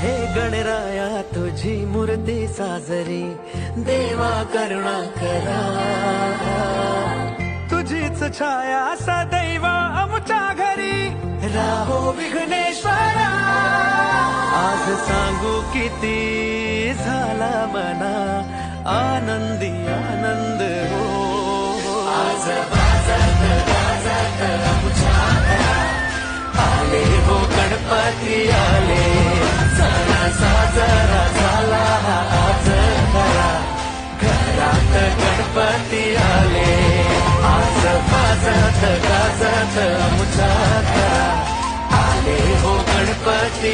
हे गणराया तुझी मूर्ती साजरी, देवा करुणा करा. तुझीच छाया सदैव आमच्या घरी, राहो विघ्नेश्वरा. आज सांगू किती झाला मना, आनंदी आनंद हो. आज वाजत गाजत आमच्या घरात, आले हो गणपती आले. सणा साजरा झाला आज खरा, घरात गणपती आले. आज वाजत गाजत आमच्या घरात, आले हो गणपती.